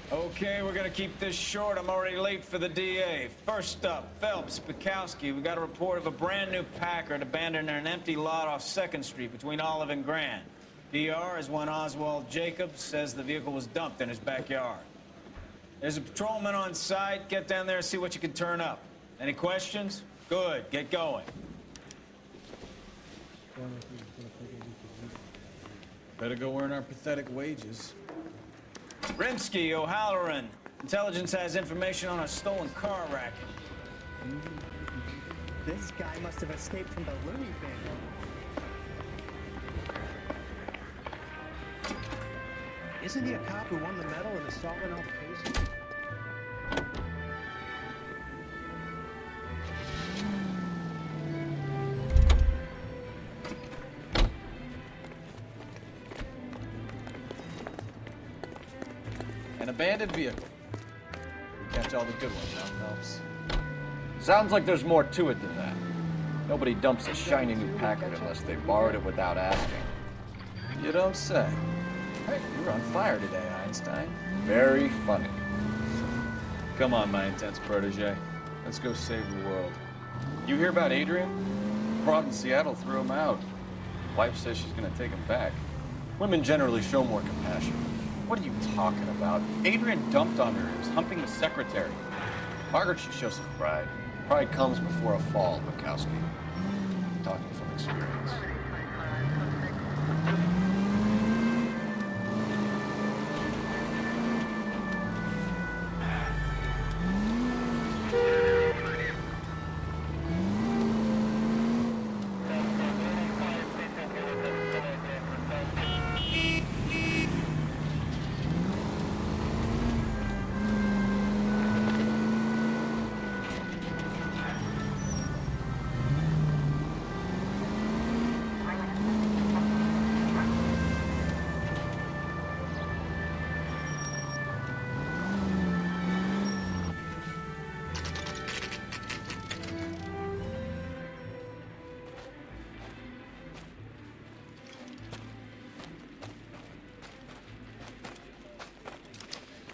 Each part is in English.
Okay, we're gonna keep this short. I'm already late for the DA. First up, Phelps, Bukowski. We got a report of a brand new Packard abandoned in an empty lot off 2nd Street between Olive and Grand. DR is one Oswald Jacobs, says the vehicle was dumped in his backyard. There's a patrolman on site. Get down there and see what you can turn up. Any questions? Good, get going. Better go earn our pathetic wages. Rimsky, O'Halloran. Intelligence has information on a stolen car racket. This guy must have escaped from the loony bin. Isn't he a cop who won the medal in assault and altercation? An abandoned vehicle. We catch all the good ones, huh, Phelps? Sounds like there's more to it than that. Nobody dumps a shiny new Packard unless they borrowed it without asking. You don't say. Hey, you're on fire today, Einstein. Very funny. Come on, my intense protege. Let's go save the world. You hear about Adrian? Broad in Seattle threw him out. Wife says she's gonna take him back. Women generally show more compassion. What are you talking about? Adrian dumped on her. He was humping the secretary. Margaret should show some pride. Pride comes before a fall, Bukowski. Talking from experience.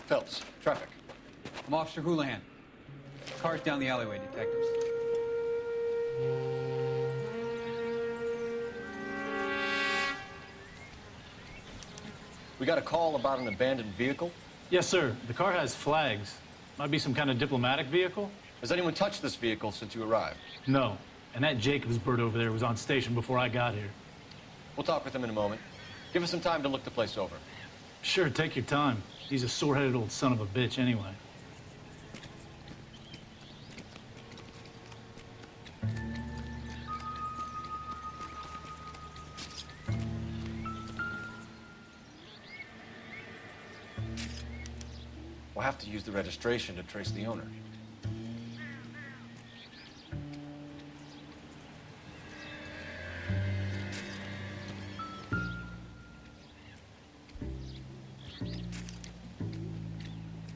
Phelps, traffic. I'm Officer Houlihan. Car's down the alleyway, detectives. We got a call about an abandoned vehicle. Yes, sir. The car has flags. Might be some kind of diplomatic vehicle. Has anyone touched this vehicle since you arrived? No. And that Jacobs bird over there was on station before I got here. We'll talk with him in a moment. Give us some time to look the place over. Sure, take your time. He's a sore-headed old son of a bitch anyway. We'll have to use the registration to trace the owner.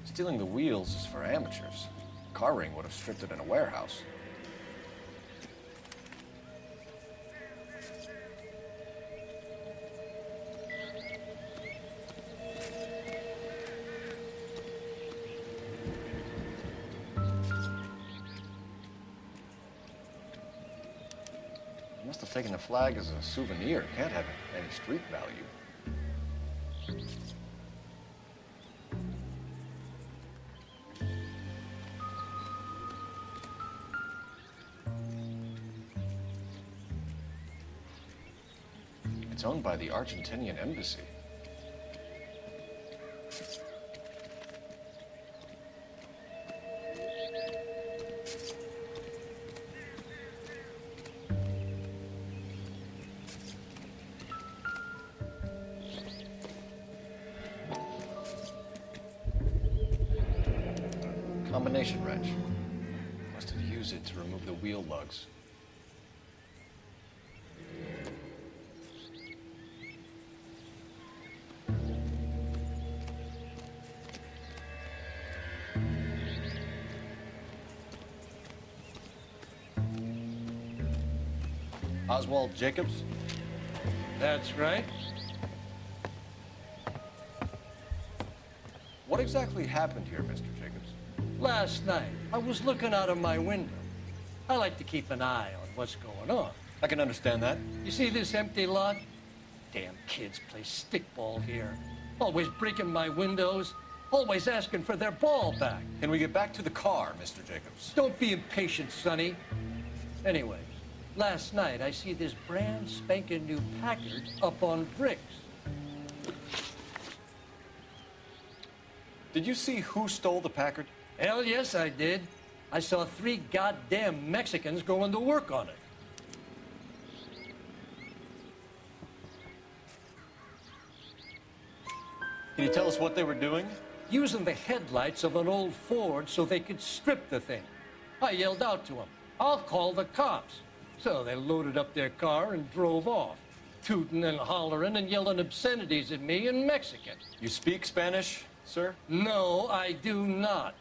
Stealing the wheels is for amateurs. Car ring would have stripped it in a warehouse. Must have taken the flag as a souvenir. Can't have any street value. It's owned by the Argentinian embassy. Combination wrench. Must have used it to remove the wheel lugs. Oswald Jacobs? That's right. What exactly happened here, Mr. Jacobs? Last night, I was looking out of my window. I like to keep an eye on what's going on. I can understand that. You see this empty lot? Damn kids play stickball here. Always breaking my windows, always asking for their ball back. Can we get back to the car, Mr. Jacobs? Don't be impatient, Sonny. Anyway, last night I see this brand spanking new Packard up on bricks. Did you see who stole the Packard? Hell yes, I did. I saw 3 goddamn Mexicans going to work on it. Can you tell us what they were doing? Using the headlights of an old Ford so they could strip the thing. I yelled out to them, "I'll call the cops." So they loaded up their car and drove off, tooting and hollering and yelling obscenities at me in Mexican. You speak Spanish, sir? No, I do not.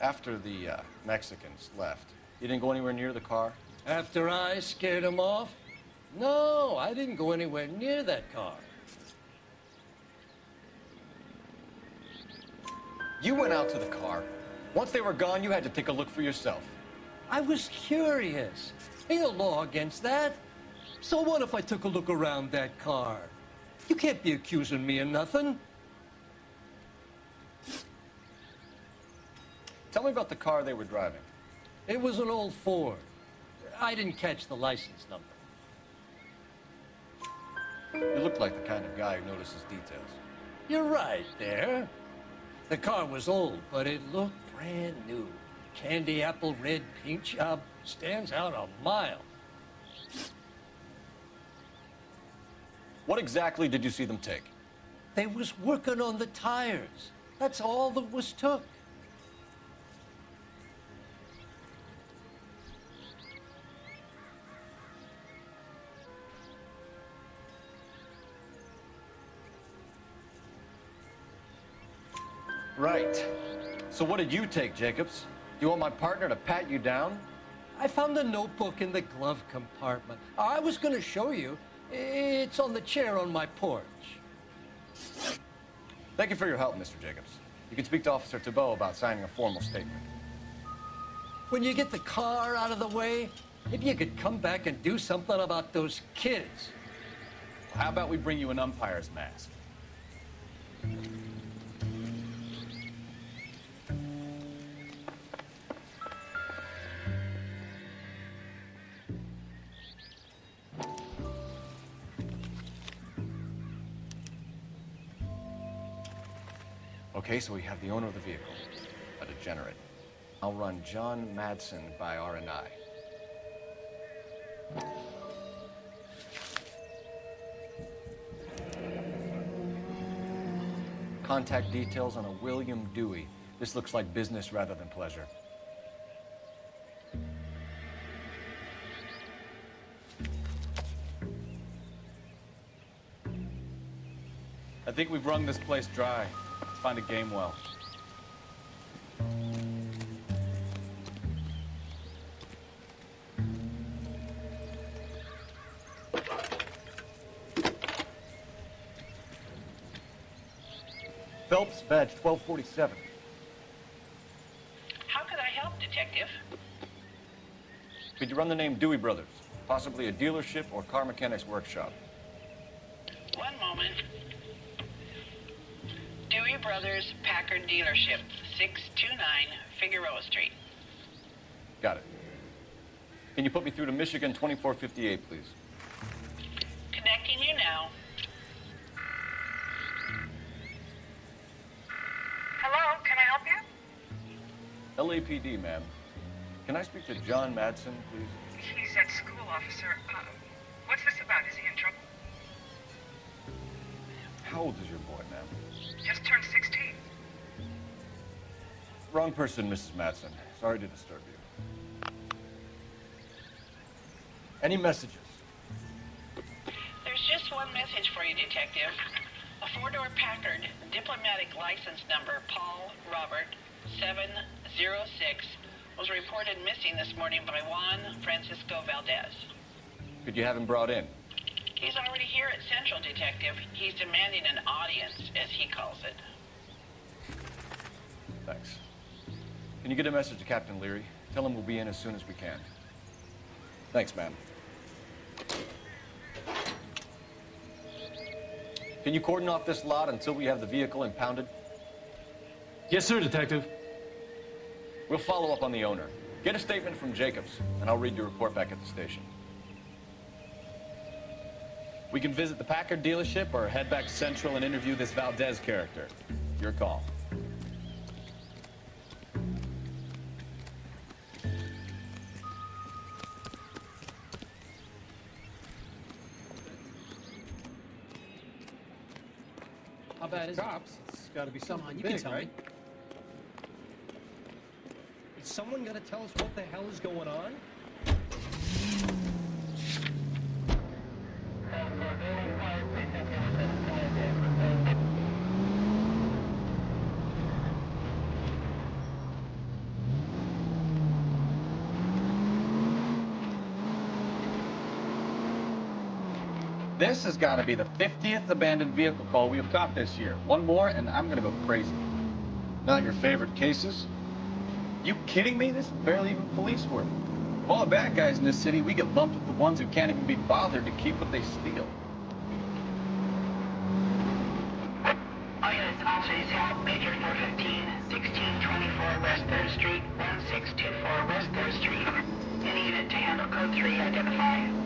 After the Mexicans left, you didn't go anywhere near the car? After I scared them off? No, I didn't go anywhere near that car. You went out to the car. Once they were gone, you had to take a look for yourself. I was curious. Ain't no law against that. So what if I took a look around that car? You can't be accusing me of nothing. Tell me about the car they were driving. It was an old Ford. I didn't catch the license number. You look like the kind of guy who notices details. You're right there. The car was old, but it looked brand new. Candy apple red paint job stands out a mile. What exactly did you see them take? They was working on the tires. That's all that was took. Right. So what did you take, Jacobs? You want my partner to pat you down? I found a notebook in the glove compartment. I was going to show you. It's on the chair on my porch. Thank you for your help, Mr. Jacobs. You can speak to Officer Thibault about signing a formal statement. When you get the car out of the way, maybe you could come back and do something about those kids. Well, how about we bring you an umpire's mask? Okay, so we have the owner of the vehicle, a degenerate. I'll run John Madsen by R&I. Contact details on a William Dewey. This looks like business rather than pleasure. I think we've wrung this place dry. Let's find a game well. Phelps, badge 1247. How could I help, Detective? Could you run the name Dewey Brothers? Possibly a dealership or car mechanics workshop. One moment. Dewey Brothers Packard Dealership, 629 Figueroa Street. Got it. Can you put me through to Michigan 2458, please? Connecting you now. Hello, can I help you? LAPD, ma'am. Can I speak to John Madsen, please? He's at school, officer. What's this about? Is he in trouble? How old is your boy, ma'am? Just turned 16. Wrong person, Mrs. Matson. Sorry to disturb you. Any messages? There's just one message for you, Detective. A four-door Packard, diplomatic license number Paul Robert 706, was reported missing this morning by Juan Francisco Valdez. Could you have him brought in? He's already here at Central, Detective. He's demanding an audience, as he calls it. Thanks. Can you get a message to Captain Leary? Tell him we'll be in as soon as we can. Thanks, ma'am. Can you cordon off this lot until we have the vehicle impounded? Yes, sir, Detective. We'll follow up on the owner. Get a statement from Jacobs, and I'll read your report back at the station. We can visit the Packard dealership or head back to Central and interview this Valdez character. Your call. How bad is Cops, it's got to be something you big, can tell right? me. Is someone going to tell us what the hell is going on? This has got to be the 50th abandoned vehicle call we have caught this year. One more, and I'm going to go crazy. Not your favorite cases? You kidding me? This is barely even police work. Of all the bad guys in this city, we get lumped with the ones who can't even be bothered to keep what they steal. All units, officers help Major 415, 1624 West 3rd Street, 1624 West 3rd Street. Any unit to handle code 3, identify.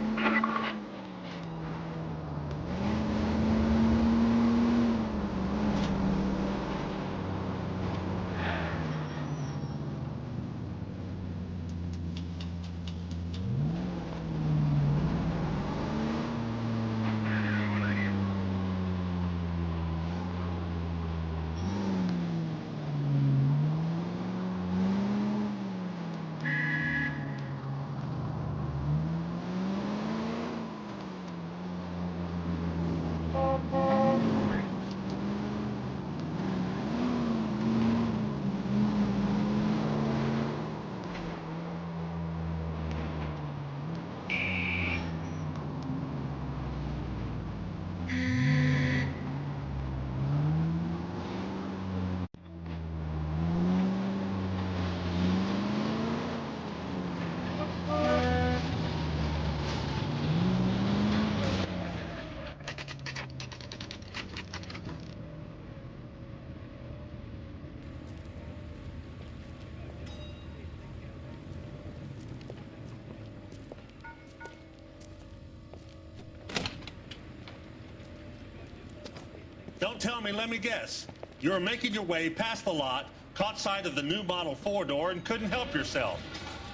Don't tell me, let me guess. You were making your way past the lot, caught sight of the new model four-door, and couldn't help yourself.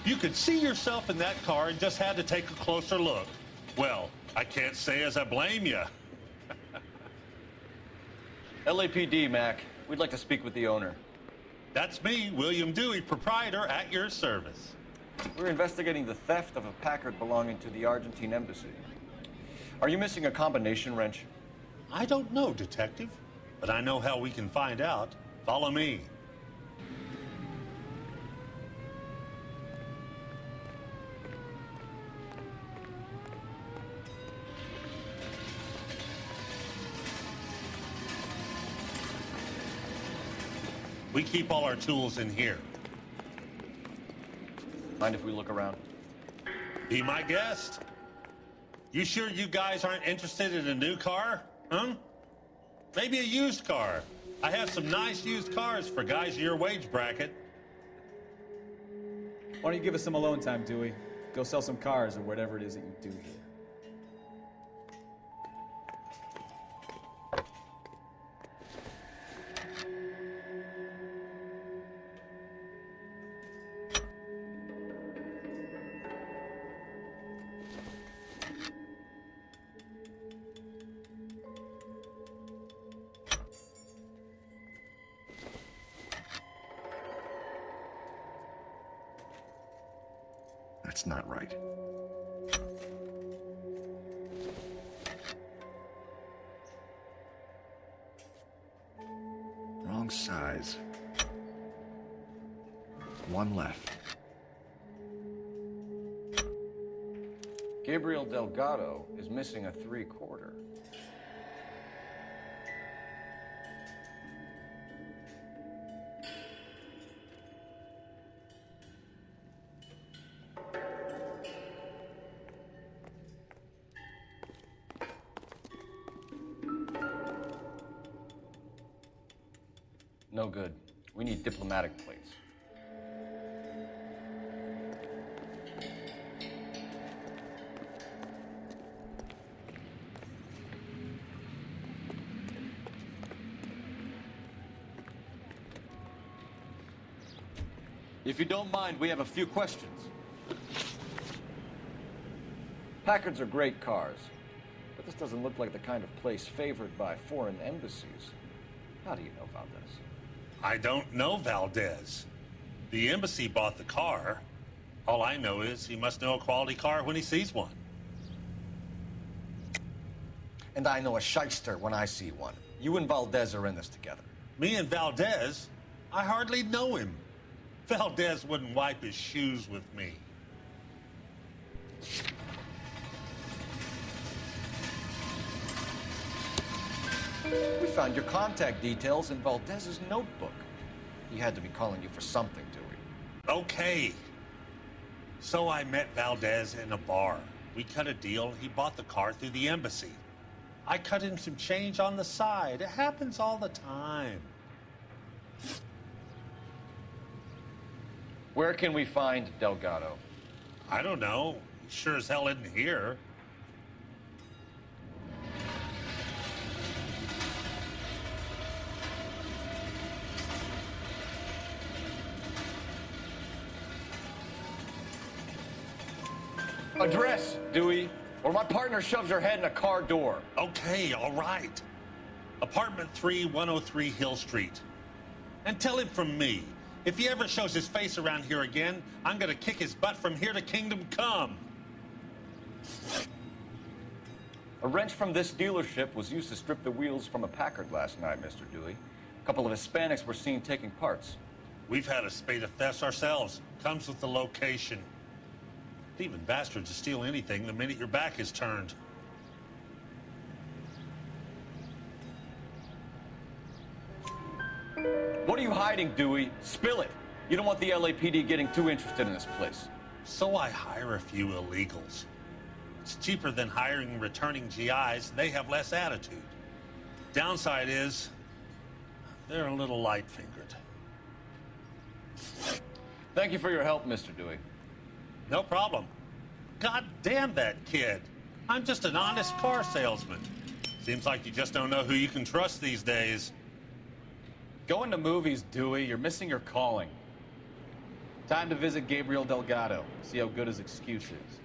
You could see yourself in that car and just had to take a closer look. Well, I can't say as I blame you. LAPD, Mac. We'd like to speak with the owner. That's me, William Dewey, proprietor, at your service. We're investigating the theft of a Packard belonging to the Argentine embassy. Are you missing a combination wrench? I don't know, Detective, but I know how we can find out. Follow me. We keep all our tools in here. Mind if we look around? Be my guest. You sure you guys aren't interested in a new car? Huh? Maybe a used car. I have some nice used cars for guys in your wage bracket. Why don't you give us some alone time, Dewey? Go sell some cars or whatever it is that you do here. That's not right. Wrong size. One left. Gabriel Delgado is missing a 3/4. No good. We need diplomatic plates. If you don't mind, we have a few questions. Packards are great cars, but this doesn't look like the kind of place favored by foreign embassies. How do you know about this? I don't know Valdez. The embassy bought the car. All I know is he must know a quality car when he sees one. And I know a shyster when I see one. You and Valdez are in this together. Me and Valdez? I hardly know him. Valdez wouldn't wipe his shoes with me. We found your contact details in Valdez's notebook. He had to be calling you for something, Dewey. Okay. So I met Valdez in a bar. We cut a deal. He bought the car through the embassy. I cut him some change on the side. It happens all the time. Where can we find Delgado? I don't know. He sure as hell isn't here. Address, Dewey, or my partner shoves your head in a car door. Okay, all right. Apartment 3, 103 Hill Street. And tell him from me, if he ever shows his face around here again, I'm gonna kick his butt from here to Kingdom Come. A wrench from this dealership was used to strip the wheels from a Packard last night, Mr. Dewey. A couple of Hispanics were seen taking parts. We've had a spate of thefts ourselves. Comes with the location. Thieving bastards to steal anything the minute your back is turned. What are you hiding, Dewey? Spill it. You don't want the LAPD getting too interested in this place. So I hire a few illegals. It's cheaper than hiring returning GIs. They have less attitude. Downside is, they're a little light-fingered. Thank you for your help, Mr. Dewey. No problem. God damn that kid. I'm just an honest car salesman. Seems like you just don't know who you can trust these days. Going to movies, Dewey. You're missing your calling. Time to visit Gabriel Delgado. See how good his excuse is.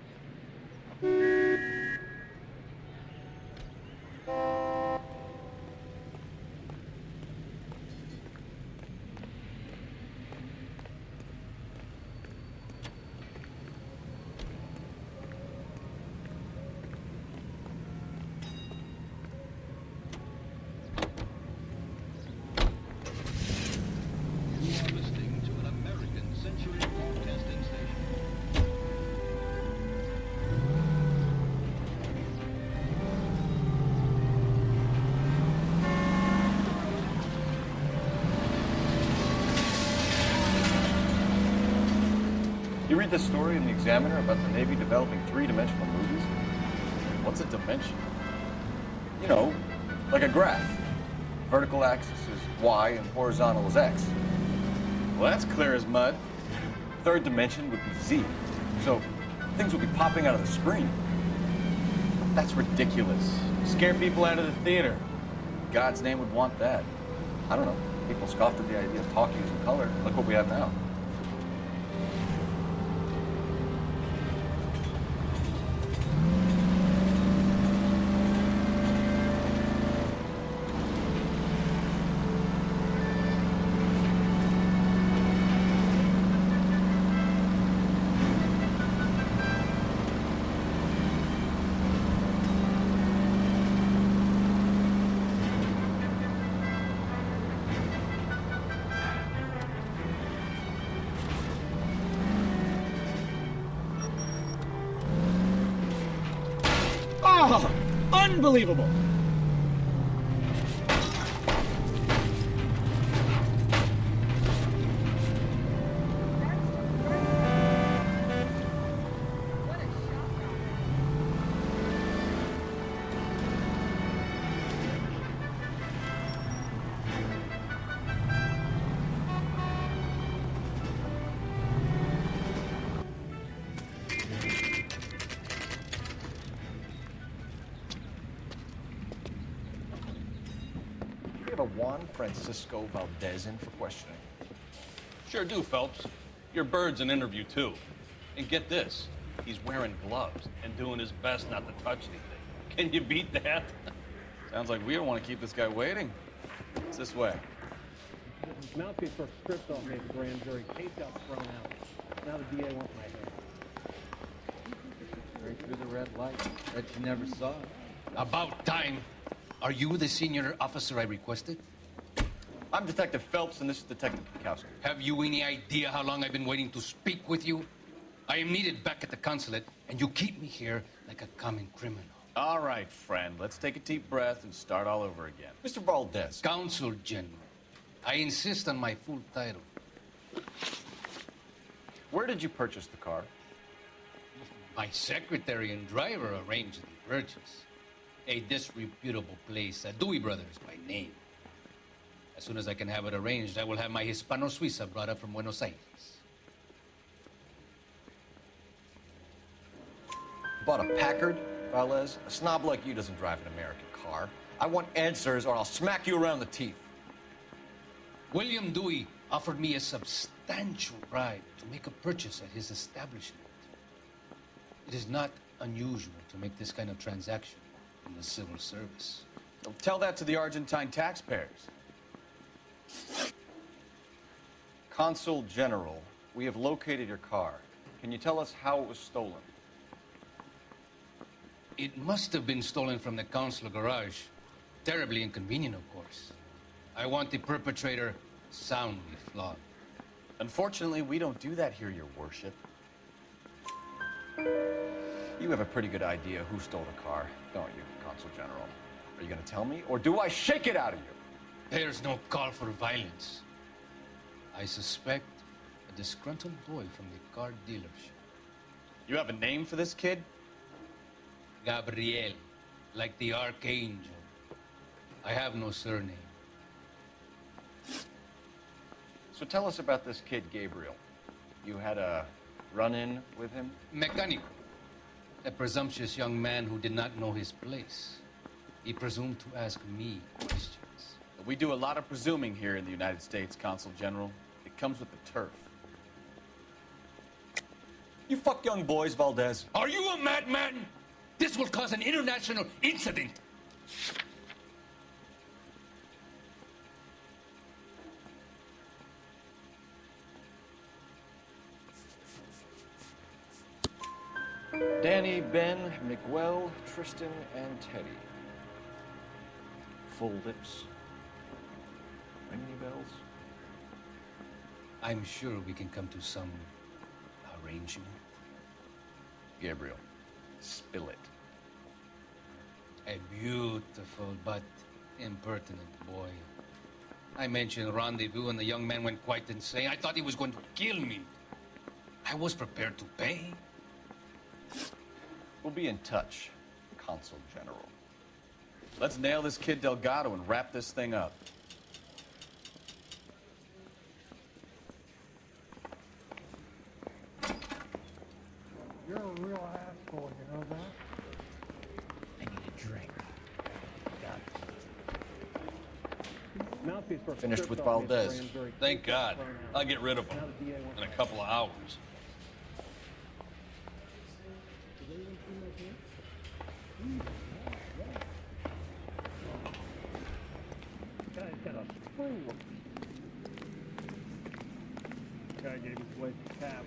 You read the story in the Examiner about the Navy developing three-dimensional movies? What's a dimension? You know, like a graph. Vertical axis is Y and horizontal is X. Well, that's clear as mud. Third dimension would be Z. So things would be popping out of the screen. That's ridiculous. Scare people out of the theater. God's name would want that. I don't know. People scoffed at the idea of talkies in color. Look what we have now. Oh, unbelievable! We have a Juan Francisco Valdez in for questioning. Sure do, Phelps. Your bird's an interview, too. And get this, he's wearing gloves and doing his best not to touch anything. Can you beat that? Sounds like we don't want to keep this guy waiting. It's this way. His mouthpiece were stripped off me at the grand jury. Case got thrown out. Now the DA wants my head. Right through the red light. Bet you never saw it. About time. Are you the senior officer I requested? I'm Detective Phelps, and this is Detective Bukowski. Have you any idea how long I've been waiting to speak with you? I am needed back at the consulate, and you keep me here like a common criminal. All right, friend. Let's take a deep breath and start all over again. Mr. Valdez. Consul General. I insist on my full title. Where did you purchase the car? My secretary and driver arranged the purchase. A disreputable place, Dewey Brothers by name. As soon as I can have it arranged, I will have my Hispano Suiza brought up from Buenos Aires. Bought a Packard, Valdez? A snob like you doesn't drive an American car. I want answers or I'll smack you around the teeth. William Dewey offered me a substantial bribe to make a purchase at his establishment. It is not unusual to make this kind of transaction in the civil service. Tell that to the Argentine taxpayers. Consul General, we have located your car. Can you tell us how it was stolen? It must have been stolen from the consular garage. Terribly inconvenient, of course. I want the perpetrator soundly flogged. Unfortunately, we don't do that here, Your Worship. You have a pretty good idea who stole the car, don't you, Consul General? Are you going to tell me, or do I shake it out of you? There's no call for violence. I suspect a disgruntled boy from the car dealership. You have a name for this kid? Gabriel, like the archangel. I have no surname. So tell us about this kid, Gabriel. You had a run-in with him? Mecánico. A presumptuous young man who did not know his place. He presumed to ask me questions. We do a lot of presuming here in the United States, Consul General. It comes with the turf. You fuck young boys, Valdez. Are you a madman? This will cause an international incident. Danny, Ben, Miguel, Tristan, and Teddy. Full lips. Ring any bells? I'm sure we can come to some arrangement. Gabriel, spill it. A beautiful but impertinent boy. I mentioned rendezvous and the young man went quite insane. I thought he was going to kill me. I was prepared to pay. We'll be in touch, Consul General. Let's nail this kid Delgado and wrap this thing up. You're a real asshole, you know that? I need a drink. Got it. Mouthpiece were Finished with stripped off me at the Valdez. grand jury. Thank God. I'll get rid of him Now the DA wants in a my couple of hours. Guy's got a spring look. Guy gave his wife a cap.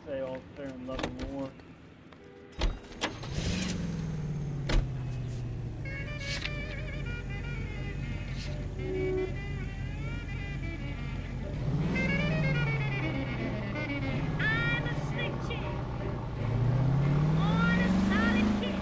Say all fair and love and war. I'm a slick chick on a solid kick.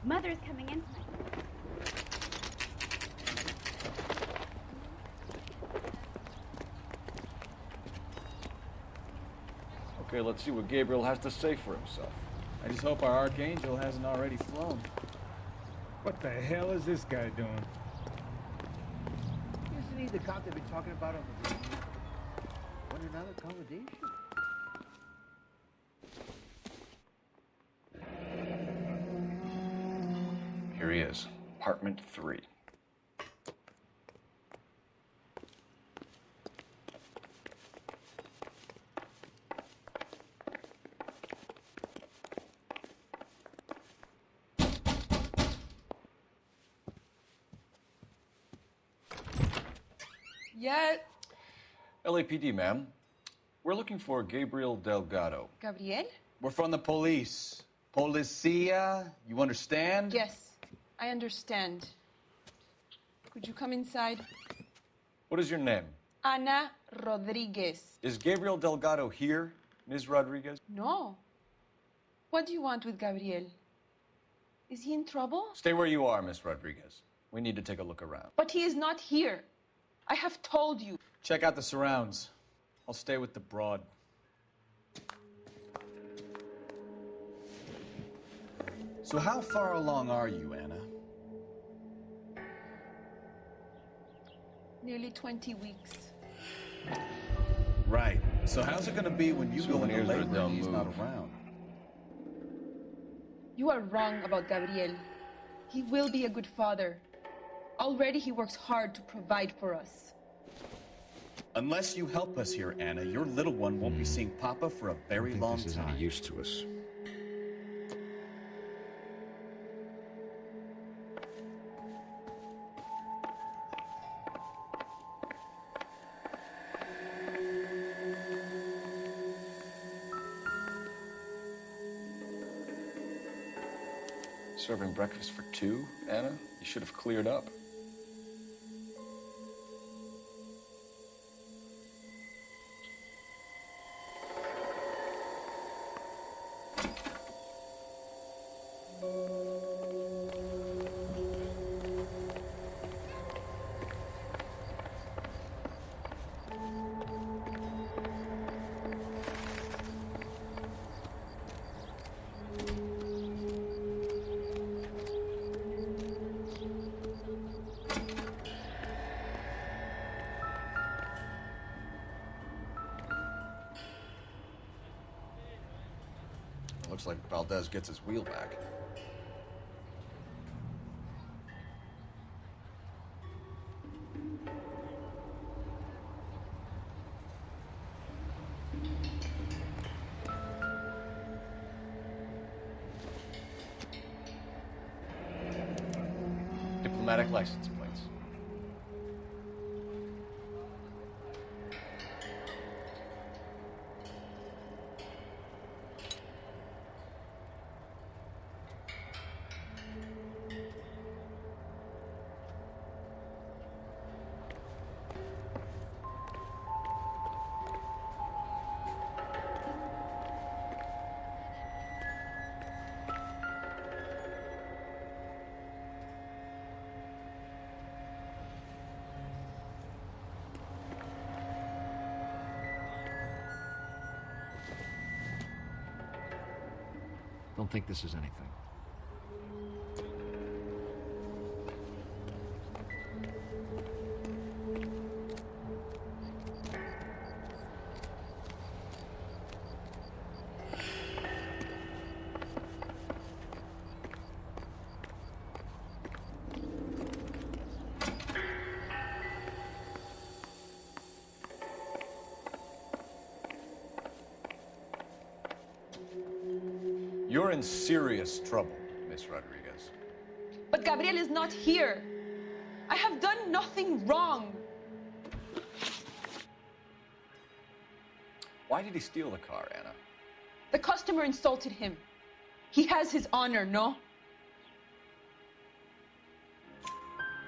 Mother's coming in tonight. Okay, let's see what Gabriel has to say for himself. I just hope our Archangel hasn't already flown. What the hell is this guy doing? Isn't he the cop they've been talking about on the radio? Want another accommodation? Here he is, apartment 3. Yeah. LAPD, ma'am. We're looking for Gabriel Delgado. Gabriel? We're from the police. Policia, you understand? Yes, I understand. Could you come inside? What is your name? Ana Rodriguez. Is Gabriel Delgado here, Ms. Rodriguez? No. What do you want with Gabriel? Is he in trouble? Stay where you are, Miss Rodriguez. We need to take a look around. But he is not here. I have told you. Check out the surrounds. I'll stay with the broad. So how far along are you, Anna? Nearly 20 weeks. Right. So how's it gonna be when you go into Souvenirs are a labor dumb and he's not move. around? You are wrong about Gabriel. He will be a good father. Already he works hard to provide for us. Unless you help us here, Anna, your little one won't be seeing Papa for a very long This is time. any use to us. Serving breakfast for 2, Anna? You should have cleared up. Looks like Valdez gets his wheel back. Diplomatic license plates. Don't think this is anything. You're in serious trouble, Miss Rodriguez. But Gabriel is not here. I have done nothing wrong. Why did he steal the car, Anna? The customer insulted him. He has his honor, no?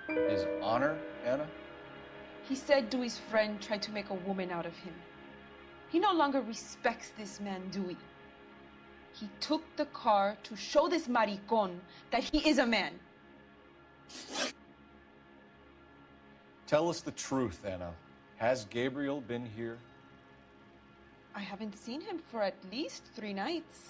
His honor, Anna? He said Dewey's friend tried to make a woman out of him. He no longer respects this man, Dewey. He took the car to show this maricón that he is a man. Tell us the truth, Anna. Has Gabriel been here? I haven't seen him for at least 3 nights.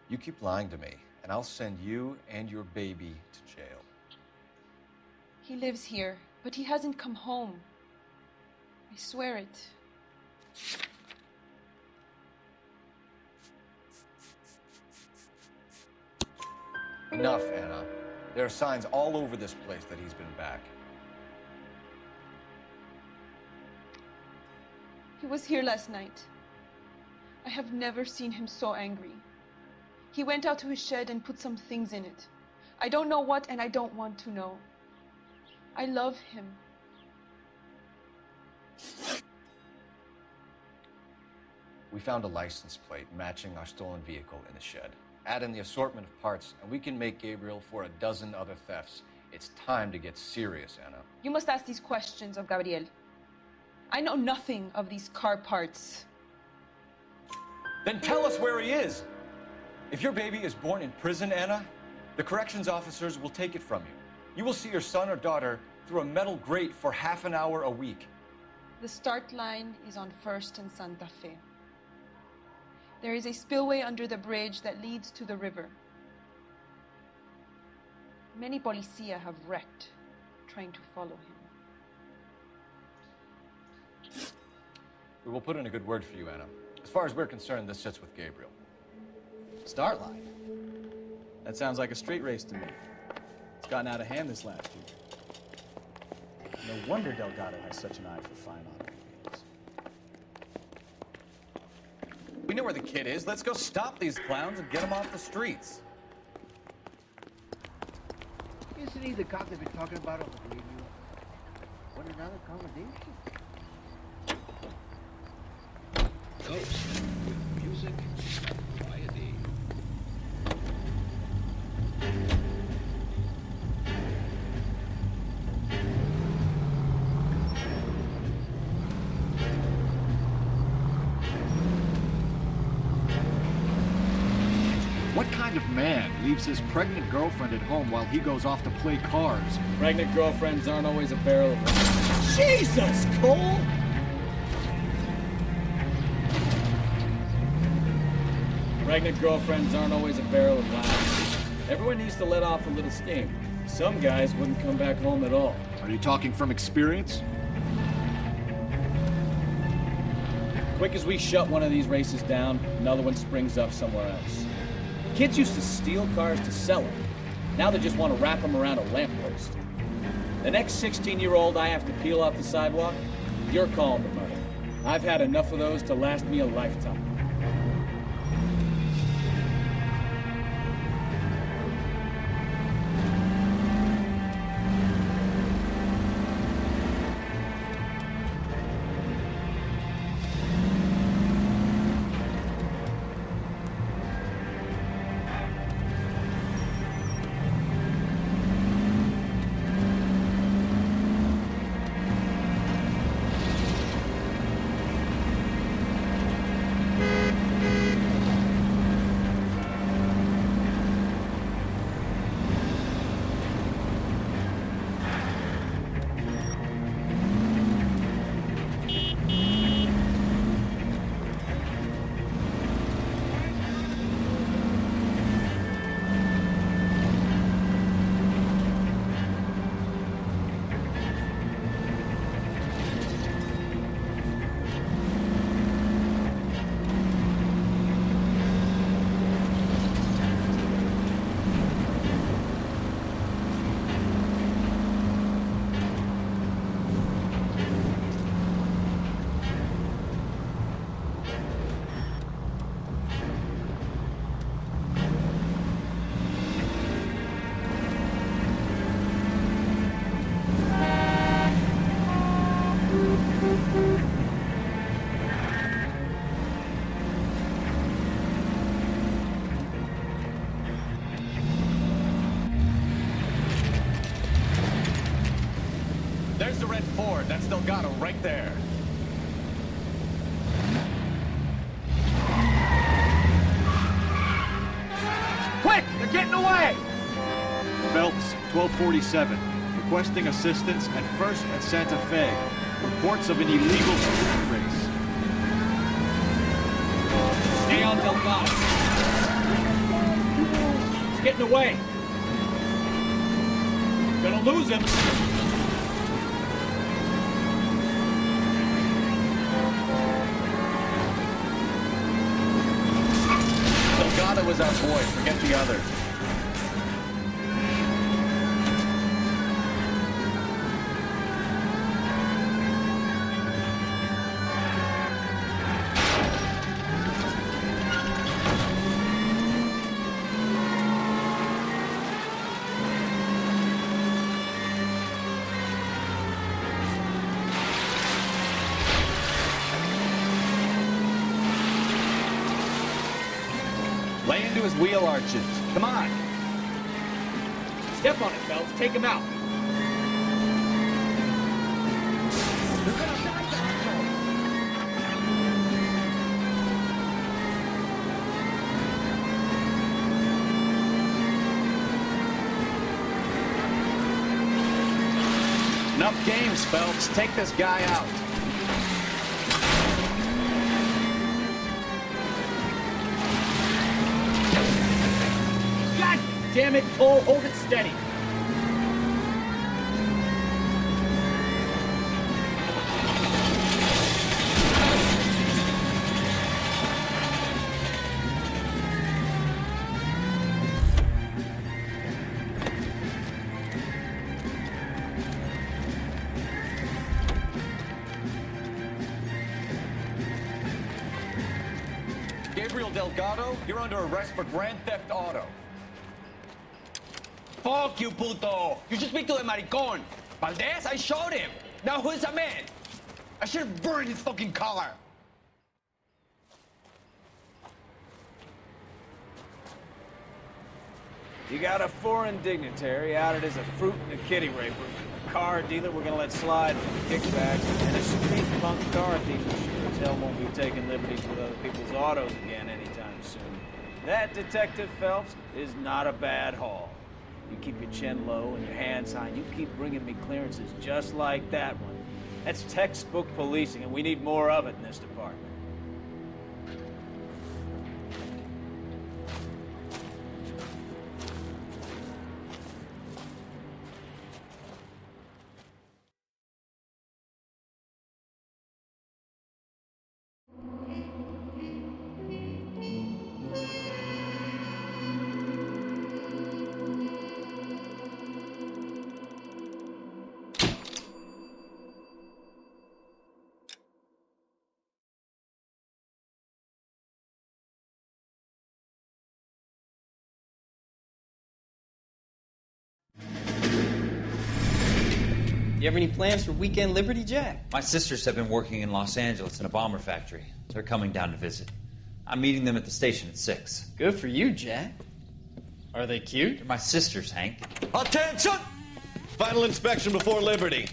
You keep lying to me, and I'll send you and your baby to jail. He lives here, but he hasn't come home. I swear it. Enough, Anna. There are signs all over this place that he's been back. He was here last night. I have never seen him so angry. He went out to his shed and put some things in it. I don't know what, and I don't want to know. I love him. We found a license plate matching our stolen vehicle in the shed. Add in the assortment of parts, and we can make Gabriel for a dozen other thefts. It's time to get serious, Anna. You must ask these questions of Gabriel. I know nothing of these car parts. Then tell us where he is! If your baby is born in prison, Anna, the corrections officers will take it from you. You will see your son or daughter through a metal grate for half an hour a week. The start line is on 1st and Santa Fe. There is a spillway under the bridge that leads to the river. Many policia have wrecked trying to follow him. We will put in a good word for you, Anna. As far as we're concerned, this sits with Gabriel. Start line? That sounds like a street race to me. It's gotten out of hand this last year. No wonder Delgado has such an eye for fine automobiles. We know where the kid is. Let's go stop these clowns and get them off the streets. Isn't he the cop they've been talking about on the radio? What another accommodation? Ghost with music and variety. What kind of man leaves his pregnant girlfriend at home while he goes off to play cards? Pregnant girlfriends aren't always a barrel of laughs. Jesus, Cole! Pregnant girlfriends aren't always a barrel of laughs. Everyone needs to let off a little steam. Some guys wouldn't come back home at all. Are you talking from experience? Quick as we shut one of these races down, another one springs up somewhere else. Kids used to steal cars to sell them. Now they just want to wrap them around a lamppost. The next 16-year-old I have to peel off the sidewalk, you're calling the murder. I've had enough of those to last me a lifetime. That's Delgado right there. Quick! They're getting away! Phelps, 1247. Requesting assistance at 1st and Santa Fe. Reports of an illegal street race. Stay on Delgado. He's getting away. Gonna lose him. Delgado was our boy. Forget the others. Lay into his wheel arches. Come on. Step on it, Phelps. Take him out. Enough games, Phelps. Take this guy out. God damn it, Cole. Hold it steady. Gabriel Delgado, you're under arrest for Grand Theft Auto. Fuck you, puto! You should speak to the maricon. Valdez, I showed him. Now who's the man? I should have burned his fucking car. You got a foreign dignitary outed as a fruit and a kitty raper, a car dealer we're gonna let slide for the kickbacks, and a street punk car thief who sure as hell won't be taking liberties with other people's autos again anytime soon. That, Detective Phelps, is not a bad haul. You keep your chin low and your hands high, and you keep bringing me clearances just like that one. That's textbook policing, and we need more of it in this department. You have any plans for weekend Liberty, Jack? My sisters have been working in Los Angeles in a bomber factory. They're coming down to visit. I'm meeting them at the station at 6. Good for you, Jack. Are they cute? They're my sisters, Hank. Attention! Final inspection before Liberty.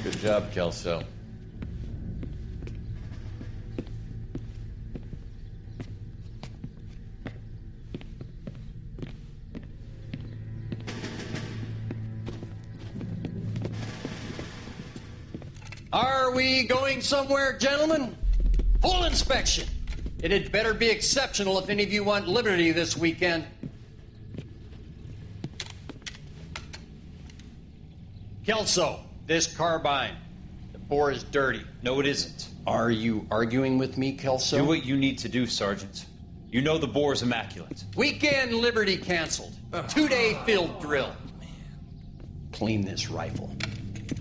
Good job, Kelso. Are we going somewhere, gentlemen? Full inspection. It had better be exceptional if any of you want liberty this weekend. Kelso, this carbine. The bore is dirty. No, it isn't. Are you arguing with me, Kelso? Do what you need to do, Sergeant. You know the bore is immaculate. Weekend liberty canceled. 2-day field drill. Clean this rifle.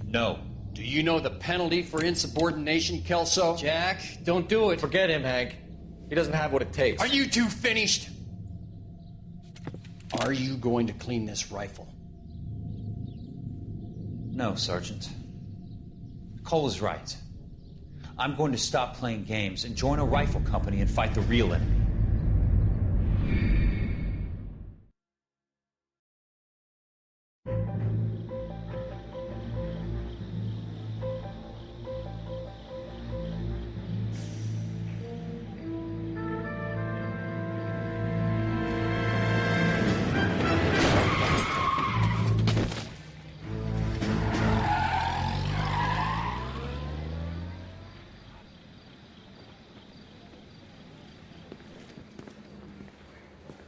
No. Do you know the penalty for insubordination, Kelso? Jack, don't do it. Forget him, Hank. He doesn't have what it takes. Are you two finished? Are you going to clean this rifle? No, Sergeant. Cole is right. I'm going to stop playing games and join a rifle company and fight the real enemy.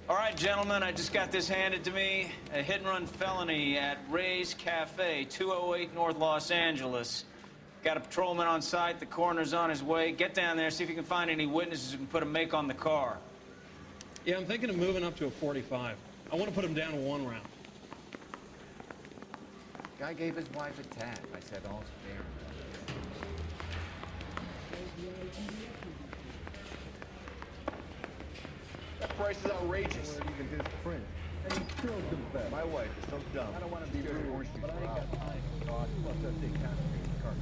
All right, gentlemen, I just got this handed to me. A hit-and-run felony at Ray's Cafe, 208 North Los Angeles. Got a patrolman on site. The coroner's on his way. Get down there, see if you can find any witnesses who can put a make on the car. Yeah, I'm thinking of moving up to a 45. I want to put him down to 1 round. Guy gave his wife a tab. I said all's fair. That price is outrageous. Even his friend. And he still confessed. My wife is so dumb. I don't want to be rude, but I ain't got time for talk. Plus, that big counterfeit car.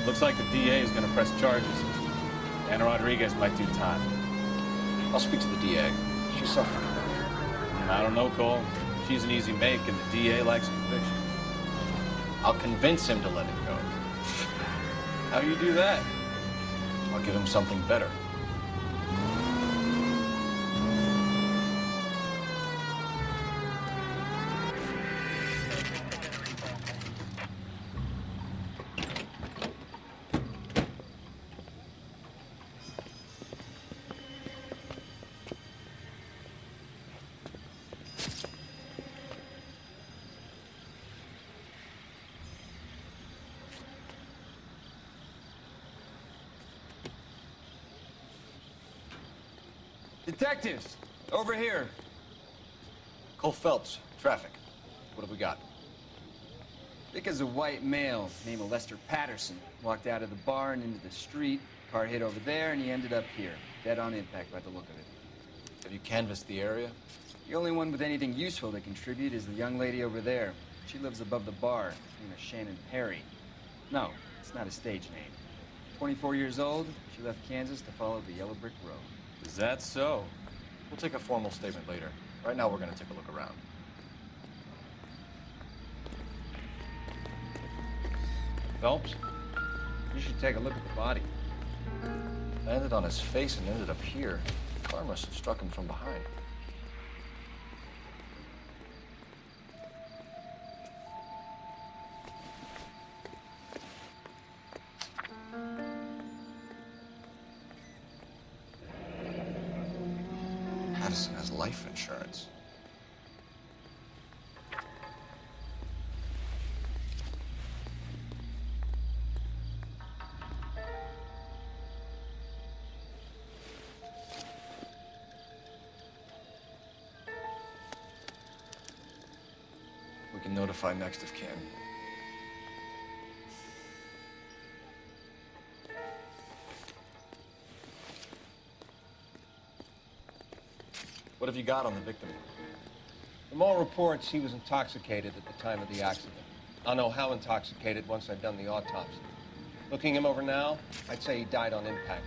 Looks like the DA is going to press charges. Anna Rodriguez might do time. I'll speak to the DA. She's suffering. I don't know, Cole. She's an easy make, and the DA likes conviction. I'll convince him to let it go. How do you do that? I'll give him something better. Detectives, over here. Cole Phelps, traffic. What have we got? Thick as a white male named Lester Patterson. Walked out of the bar and into the street. Car hit over there and he ended up here. Dead on impact by the look of it. Have you canvassed the area? The only one with anything useful to contribute is the young lady over there. She lives above the bar. Her name is Shannon Perry. No, it's not a stage name. 24 years old, she left Kansas to follow the yellow brick road. Is that so? We'll take a formal statement later. Right now, we're going to take a look around. Phelps, you should take a look at the body. Landed on his face and ended up here. The car must have struck him from behind. Patterson has life insurance. We can notify next of kin. What have you got on the victim? From all reports, he was intoxicated at the time of the accident. I'll know how intoxicated once I've done the autopsy. Looking him over now, I'd say he died on impact.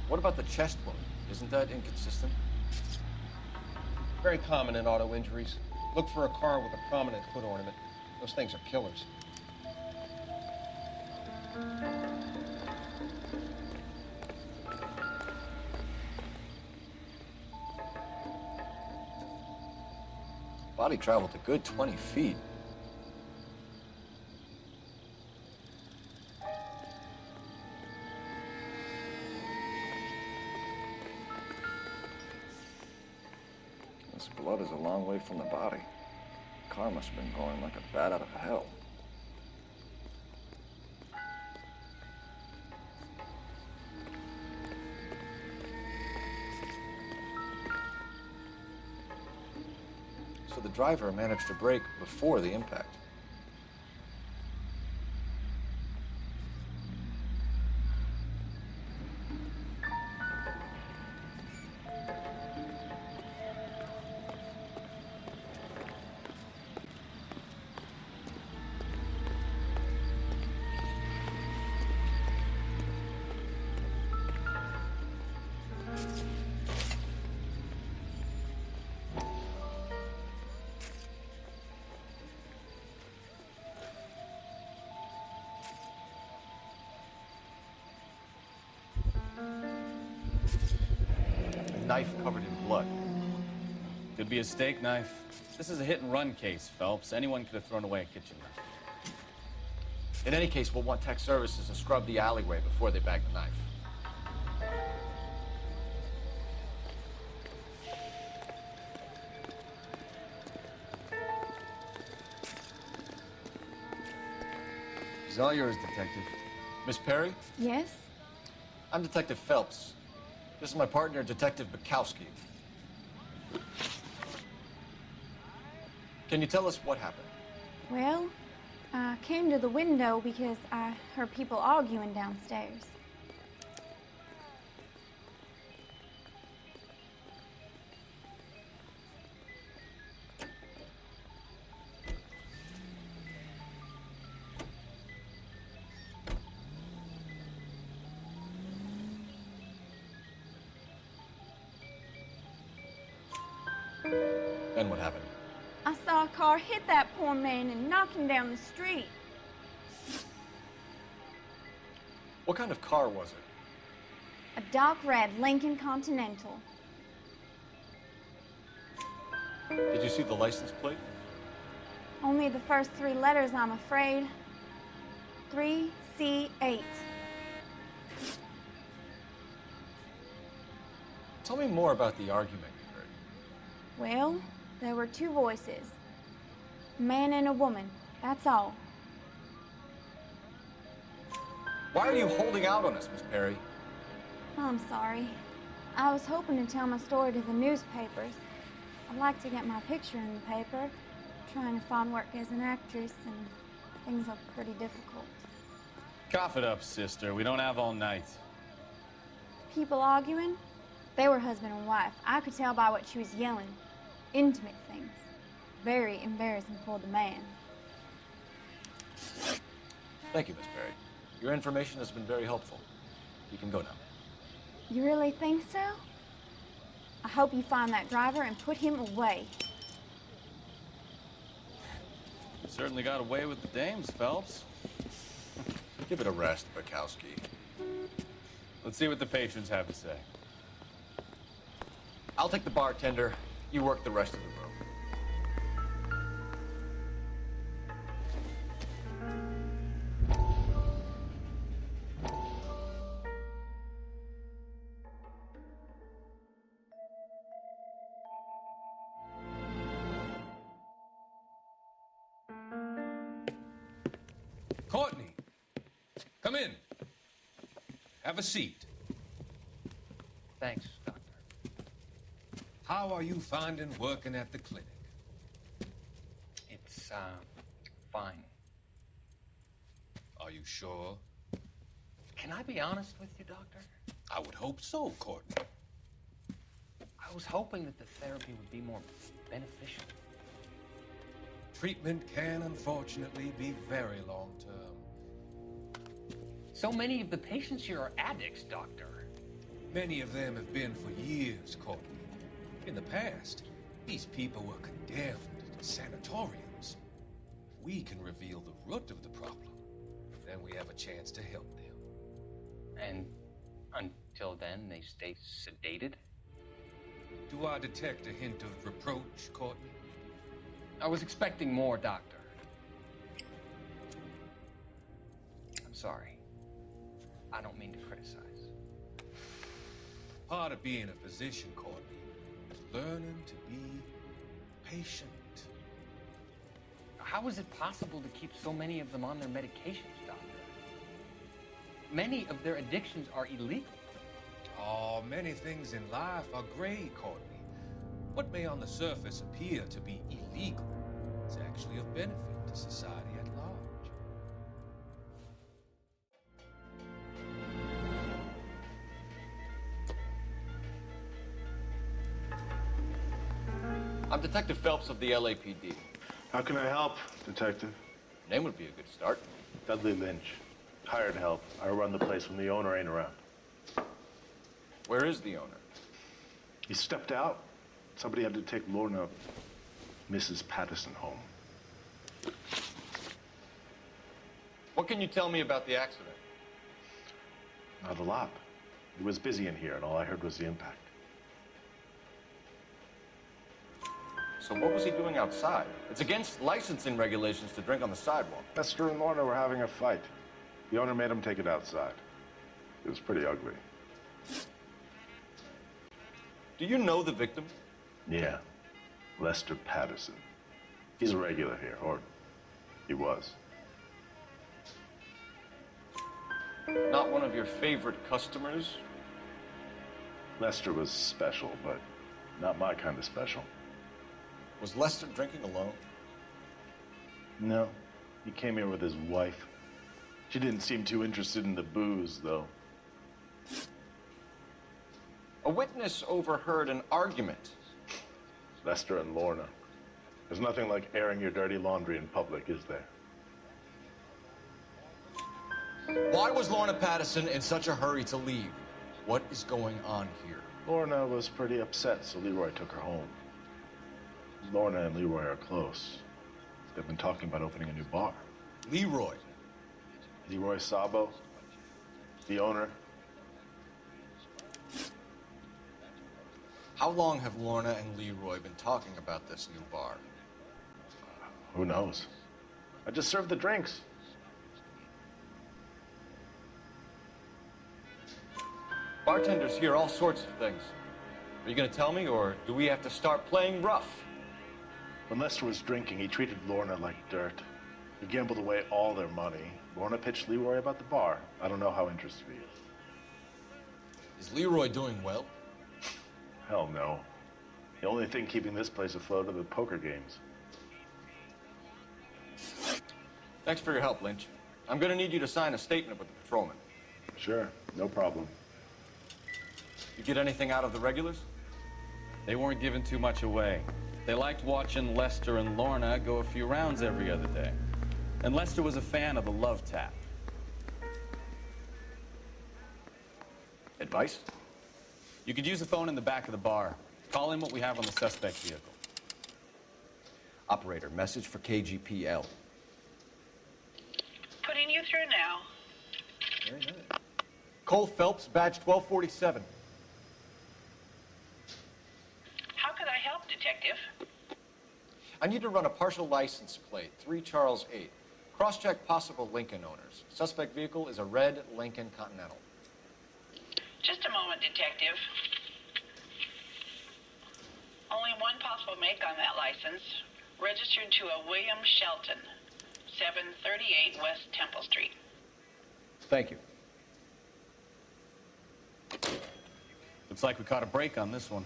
What about the chest wound? Isn't that inconsistent? Very common in auto injuries. Look for a car with a prominent hood ornament. Those things are killers. Body traveled a good 20 feet. This blood is a long way from the body. The car must have been going like a bat out of hell. So the driver managed to brake before the impact. knife covered in blood. Could be a steak knife. This is a hit-and-run case, Phelps. Anyone could have thrown away a kitchen knife. In any case, we'll want tech services to scrub the alleyway before they bag the knife. It's all yours, Detective. Miss Perry? Yes? I'm Detective Phelps. This is my partner, Detective Bukowski. Can you tell us what happened? Well, I came to the window because I heard people arguing downstairs. Then what happened? I saw a car hit that poor man and knock him down the street. What kind of car was it? A dark red Lincoln Continental. Did you see the license plate? Only the first 3 letters, I'm afraid. 3C8. Tell me more about the argument you heard. Well, there were 2 voices. A man and a woman, that's all. Why are you holding out on us, Miss Perry? I'm sorry. I was hoping to tell my story to the newspapers. I'd like to get my picture in the paper. Trying to find work as an actress, and things look pretty difficult. Cough it up, sister. We don't have all night. People arguing? They were husband and wife. I could tell by what she was yelling. Intimate things. Very embarrassing for the man. Thank you, Miss Perry. Your information has been very helpful. You can go now. You really think so? I hope you find that driver and put him away. You certainly got away with the dames, Phelps. Give it a rest, Bukowski. Let's see what the patrons have to say. I'll take the bartender. You work the rest of the room. Courtney, come in. Have a seat. Thanks, Doctor. How are you finding working at the clinic? It's, fine. Are you sure? Can I be honest with you, Doctor? I would hope so, Courtney. I was hoping that the therapy would be more beneficial. Treatment can, unfortunately, be very long-term. So many of the patients here are addicts, Doctor. Many of them have been for years, Courtney. In the past, these people were condemned to sanatoriums. If we can reveal the root of the problem, then we have a chance to help them. And until then, they stay sedated? Do I detect a hint of reproach, Courtney? I was expecting more, Doctor. I'm sorry. I don't mean to criticize. Part of being a physician, Courtney, is learning to be patient. How is it possible to keep so many of them on their medications, Doctor? Many of their addictions are illegal. Oh, many things in life are gray, Courtney. What may on the surface appear to be illegal is actually of benefit to society at large. I'm Detective Phelps of the LAPD. How can I help, Detective? Name would be a good start. Dudley Lynch. Hired help. I run the place when the owner ain't around. Where is the owner? He stepped out. Somebody had to take Lorna, Mrs. Patterson, home. What can you tell me about the accident? Not a lot. It was busy in here, and all I heard was the impact. So what was he doing outside? It's against licensing regulations to drink on the sidewalk. Lester and Lorna were having a fight. The owner made him take it outside. It was pretty ugly. Do you know the victim? Yeah. Lester Patterson. He's a regular here, or he was. Not one of your favorite customers? Lester was special, but not my kind of special. Was Lester drinking alone? No. He came here with his wife. She didn't seem too interested in the booze, though. A witness overheard an argument. Lester and Lorna. There's nothing like airing your dirty laundry in public, is there? Why was Lorna Patterson in such a hurry to leave? What is going on here? Lorna was pretty upset, so Leroy took her home. Lorna and Leroy are close. They've been talking about opening a new bar. Leroy? Leroy Sabo, the owner. How long have Lorna and Leroy been talking about this new bar? Who knows? I just served the drinks. Bartenders hear all sorts of things. Are you going to tell me, or do we have to start playing rough? When Lester was drinking, he treated Lorna like dirt. He gambled away all their money. Lorna pitched Leroy about the bar. I don't know how interested he is. Is Leroy doing well? Hell no. The only thing keeping this place afloat are the poker games. Thanks for your help, Lynch. I'm going to need you to sign a statement with the patrolman. Sure, no problem. You get anything out of the regulars? They weren't giving too much away. They liked watching Lester and Lorna go a few rounds every other day. And Lester was a fan of the love tap. Advice? You could use the phone in the back of the bar. Call in what we have on the suspect vehicle. Operator, message for KGPL. Putting you through now. Very nice. Cole Phelps, badge 1247. How could I help, Detective? I need to run a partial license plate, 3 Charles 8. Cross-check possible Lincoln owners. Suspect vehicle is a red Lincoln Continental. Just a moment, Detective. Only one possible make on that license. Registered to a William Shelton, 738 West Temple Street. Thank you. Looks like we caught a break on this one.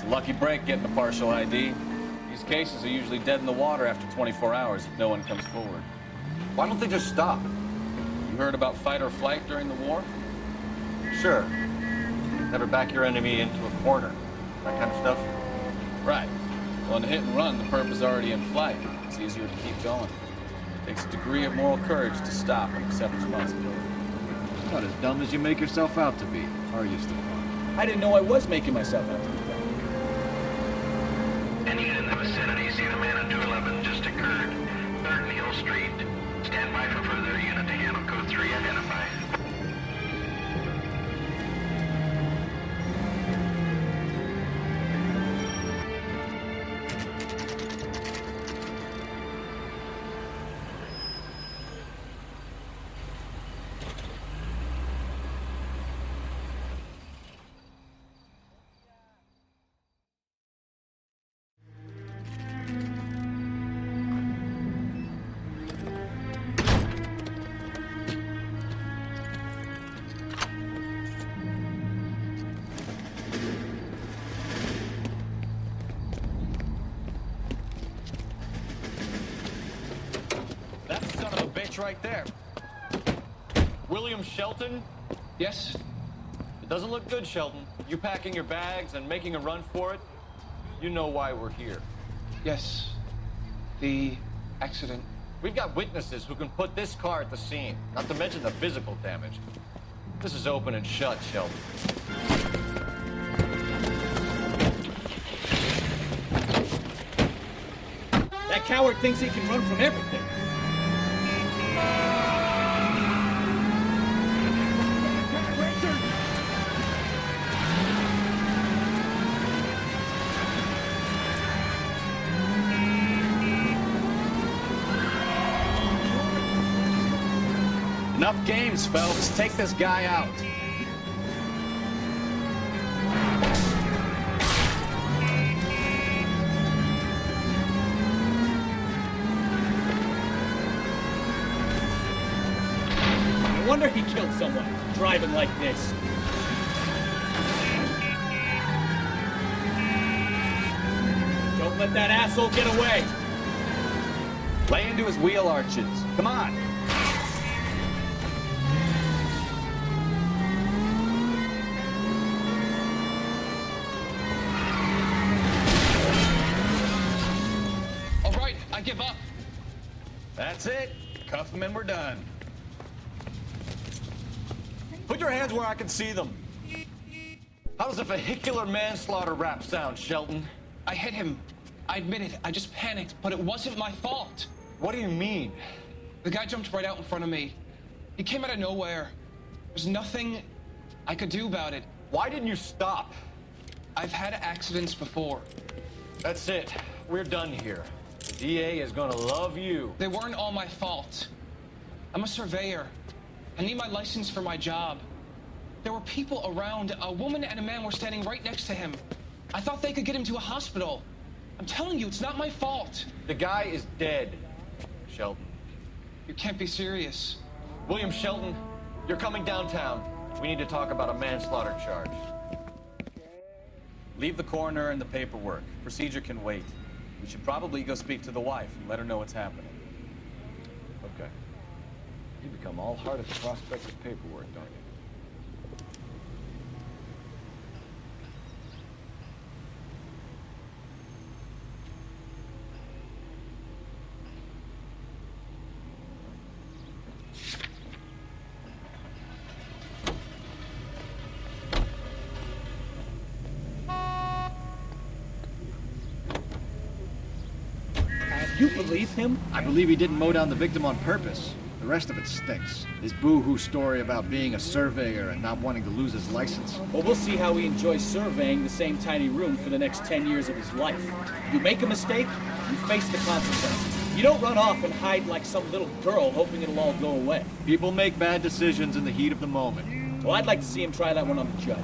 Lucky break getting a partial ID. These cases are usually dead in the water after 24 hours if no one comes forward. Why don't they just stop? You heard about fight or flight during the war? Sure. Never back your enemy into a corner. That kind of stuff? Right. Well, in a hit and run, the perp is already in flight. It's easier to keep going. It takes a degree of moral courage to stop and accept responsibility. Not as dumb as you make yourself out to be, are you, Stefan? I didn't know I was making myself out to be dumb. Any in the vicinity see the man on 211 just occurred. 3rd Neal Street. Stand by for further unit to handle code 3 identified. right there. William Shelton? Yes? It doesn't look good, Shelton. You packing your bags and making a run for it? You know why we're here. Yes. The accident. We've got witnesses who can put this car at the scene, not to mention the physical damage. This is open and shut, Shelton. That coward thinks he can run from everything. Enough games, Phelps. Take this guy out. No wonder he killed someone, driving like this. Don't let that asshole get away. Lay into his wheel arches. Come on. I give up. That's it. Cuff him and we're done. Put your hands where I can see them. How does a vehicular manslaughter rap sound, Shelton? I hit him. I admit it. I just panicked, but it wasn't my fault. What do you mean? The guy jumped right out in front of me. He came out of nowhere. There's nothing I could do about it. Why didn't you stop? I've had accidents before. That's it. We're done here. The DA is gonna love you. They weren't all my fault. I'm a surveyor. I need my license for my job. There were people around. A woman and a man were standing right next to him. I thought they could get him to a hospital. I'm telling you, it's not my fault. The guy is dead, Shelton. You can't be serious. William Shelton, you're coming downtown. We need to talk about a manslaughter charge. Leave the coroner and the paperwork. Procedure can wait. We should probably go speak to the wife and let her know what's happening. Okay. You become all heart at the prospect of paperwork, don't you? You believe him? I believe he didn't mow down the victim on purpose. The rest of it stinks. His boo-hoo story about being a surveyor and not wanting to lose his license. Well, we'll see how he enjoys surveying the same tiny room for the next 10 years of his life. You make a mistake, you face the consequences. You don't run off and hide like some little girl hoping it'll all go away. People make bad decisions in the heat of the moment. Well, I'd like to see him try that one on the judge.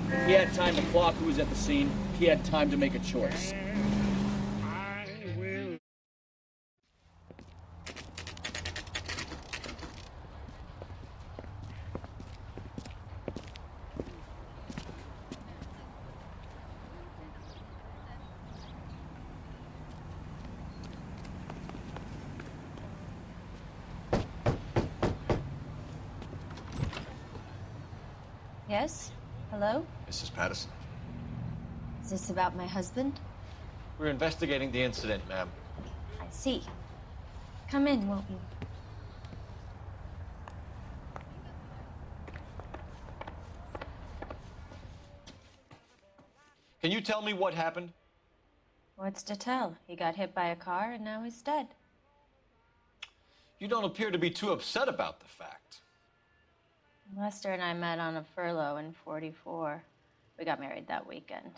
If he had time to clock who was at the scene, he had time to make a choice. Yes? Hello? Mrs. Patterson. Is this about my husband? We're investigating the incident, ma'am. I see. Come in, won't you? Can you tell me what happened? What's to tell? He got hit by a car and now he's dead. You don't appear to be too upset about the fact. Lester and I met on a furlough in '44. We got married that weekend.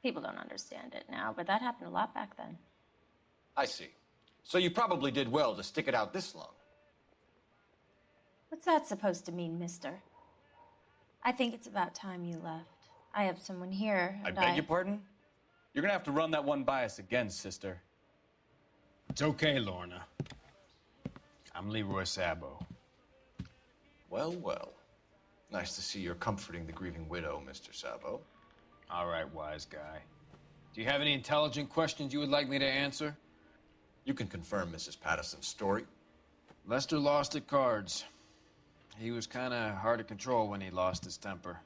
People don't understand it now, but that happened a lot back then. I see. So you probably did well to stick it out this long. What's that supposed to mean, mister? I think it's about time you left. I have someone here, I and beg your pardon? You're gonna have to run that one by us again, sister. It's okay, Lorna. I'm Leroy Sabo. Well, well. Nice to see you're comforting the grieving widow, Mr. Sabo. All right, wise guy. Do you have any intelligent questions you would like me to answer? You can confirm Mrs. Patterson's story. Lester lost at cards. He was kind of hard to control when he lost his temper.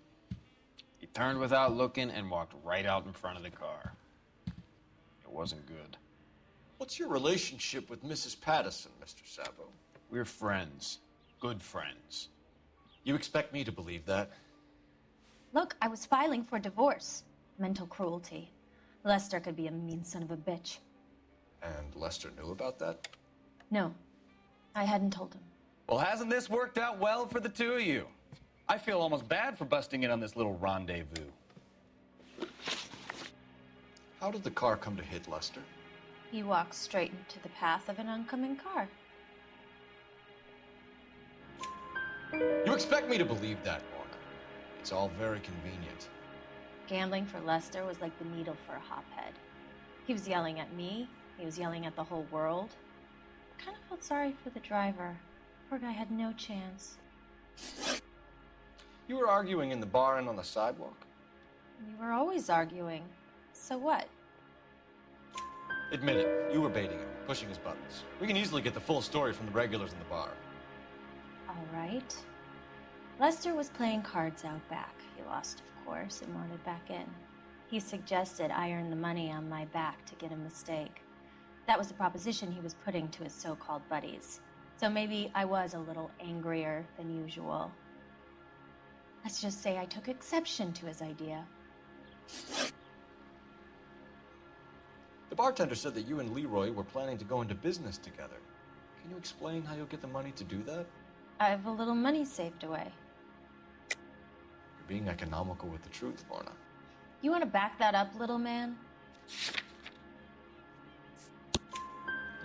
He turned without looking and walked right out in front of the car. It wasn't good. What's your relationship with Mrs. Patterson, Mr. Sabo? We're friends. Good friends. You expect me to believe that? Look, I was filing for divorce. Mental cruelty. Lester could be a mean son of a bitch. And Lester knew about that? No, I hadn't told him. Well, hasn't this worked out well for the two of you? I feel almost bad for busting in on this little rendezvous. How did the car come to hit Lester? He walked straight into the path of an oncoming car. You expect me to believe that, Lorna? It's all very convenient. Gambling for Lester was like the needle for a hophead. He was yelling at me. He was yelling at the whole world. I kind of felt sorry for the driver. Poor guy had no chance. You were arguing in the bar and on the sidewalk? We were always arguing. So what? Admit it, you were baiting him, pushing his buttons. We can easily get the full story from the regulars in the bar. All right. Lester was playing cards out back. He lost, of course, and wanted back in. He suggested I earn the money on my back to get a mistake. That was the proposition he was putting to his so-called buddies. So maybe I was a little angrier than usual. Let's just say I took exception to his idea. The bartender said that you and Leroy were planning to go into business together. Can you explain how you'll get the money to do that? I have a little money saved away. You're being economical with the truth, Lorna. You want to back that up, little man?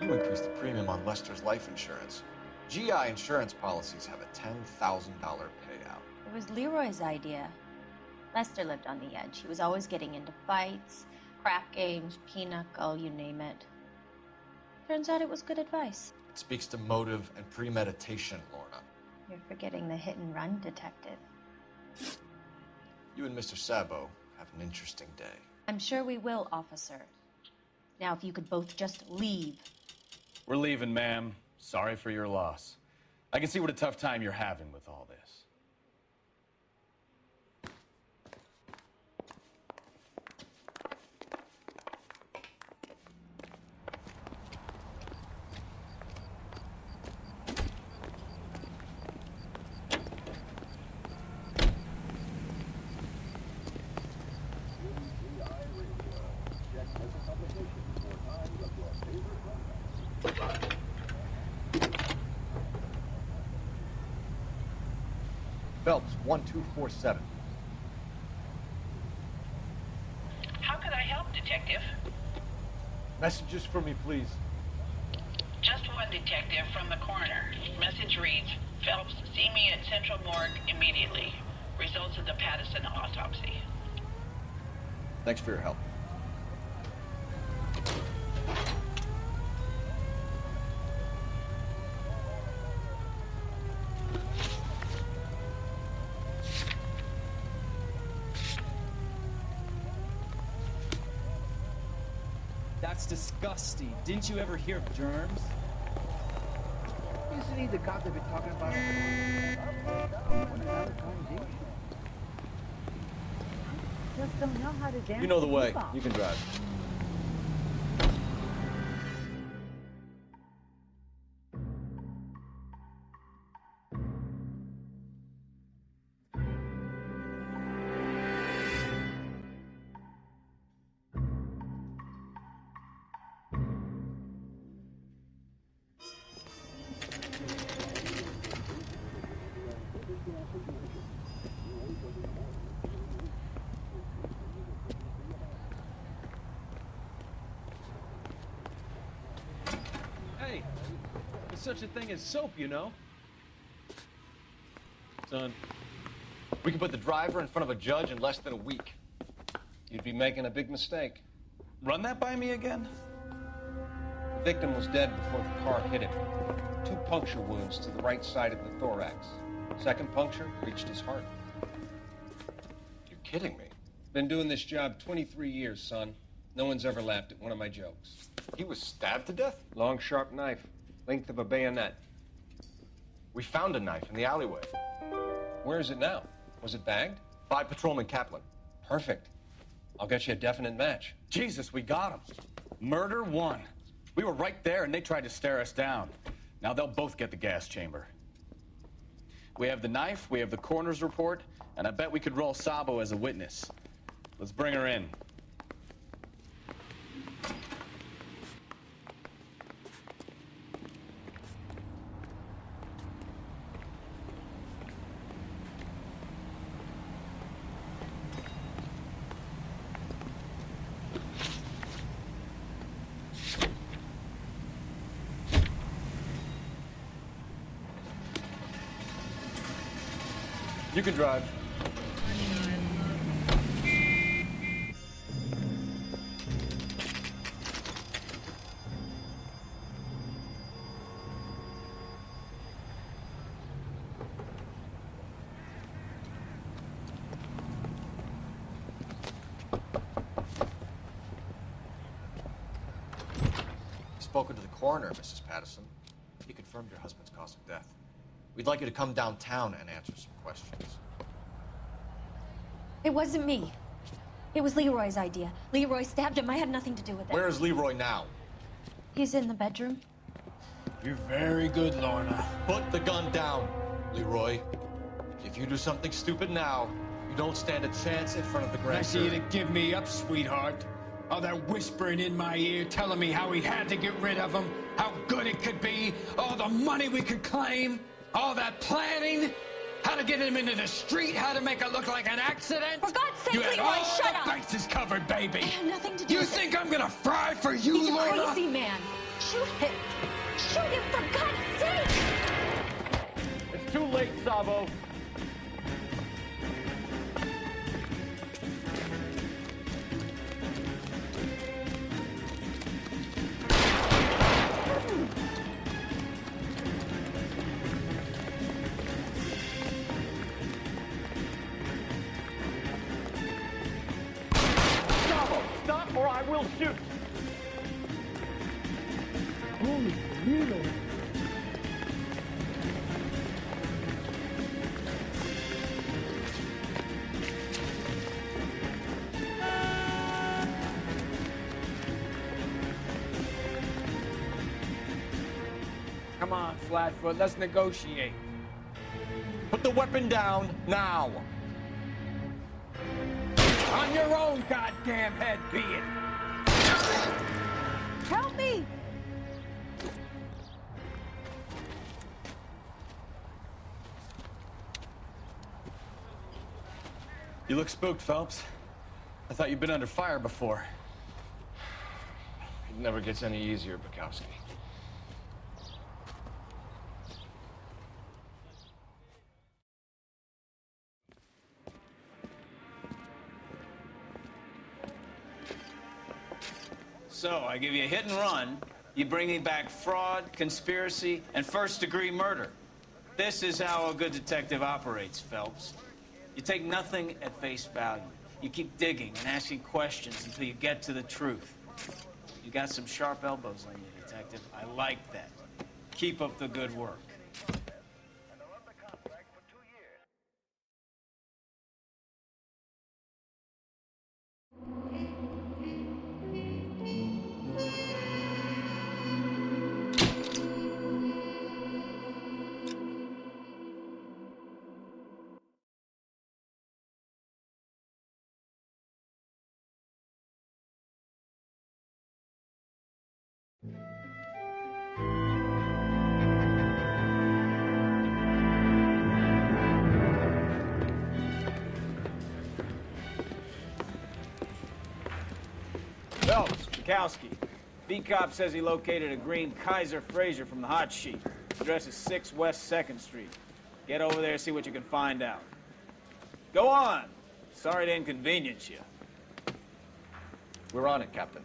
You increased the premium on Lester's life insurance. GI insurance policies have a $10,000 payout. It was Leroy's idea. Lester lived on the edge. He was always getting into fights, crap games, pinochle, you name it. Turns out it was good advice. It speaks to motive and premeditation, Lorna. You're forgetting the hit-and-run detective. You and Mr. Sabo have an interesting day. I'm sure we will, officer. Now, if you could both just leave. We're leaving, ma'am. Sorry for your loss. I can see what a tough time you're having with all this. Phelps, 1247. How could I help, Detective? Messages for me, please. Just one detective from the coroner. Message reads, Phelps, see me at Central Morgue immediately. Results of the Patterson autopsy. Thanks for your help. That's disgusting. Didn't you ever hear of germs? Isn't he the cop they've been talking about? What another conversation? Just don't know how to dance. You know the way. bebop. You can drive. Hey, there's such a thing as soap, you know? Son, we can put the driver in front of a judge in less than a week. You'd be making a big mistake. Run that by me again? The victim was dead before the car hit him. 2 puncture wounds to the right side of the thorax. Second puncture reached his heart. You're kidding me. Been doing this job 23 years, son. No one's ever laughed at one of my jokes. He was stabbed to death? Long, sharp knife, length of a bayonet. We found a knife in the alleyway. Where is it now? Was it bagged? By Patrolman Kaplan. Perfect. I'll get you a definite match. Jesus, we got him. Murder one. We were right there and they tried to stare us down. Now they'll both get the gas chamber. We have the knife, we have the coroner's report, and I bet we could roll Sabo as a witness. Let's bring her in. You can drive. Spoken to the coroner, Mrs. Patterson. He confirmed your husband's cause of death. We'd like you to come downtown and answer some questions. It wasn't me. It was Leroy's idea. Leroy stabbed him. I had nothing to do with it. Where is Leroy now? He's in the bedroom. You're very good, Lorna. Put the gun down, Leroy. If you do something stupid now, you don't stand a chance in front of the grand Nice of you jury. to give me up, sweetheart. All that whispering in my ear, telling me how we had to get rid of him, how good it could be, all the money we could claim, all that planning, how to get him into the street, how to make it look like an accident. For God's sake, you had Leroy, all shut the up. bases covered, baby. I had nothing to do You with think it. I'm gonna fry for you, He's a Lorna? crazy man. Shoot him. Shoot him, for God's sake. It's too late, Sabo. Stop or I will shoot! Holy needle. Come on, Flatfoot, let's negotiate. Put the weapon down now. On your own goddamn head, be it. Help me! You look spooked, Phelps. I thought you'd been under fire before. It never gets any easier, Bukowski. So, I give you a hit and run. You bring me back fraud, conspiracy, and first-degree murder. This is how a good detective operates, Phelps. You take nothing at face value. You keep digging and asking questions until you get to the truth. You got some sharp elbows on you, detective. I like that. Keep up the good work. Phelps, Bukowski. B-Cop says he located a green Kaiser Fraser from the hot sheet. Address is 6 West 2nd Street. Get over there, see what you can find out. Go on. Sorry to inconvenience you. We're on it, Captain.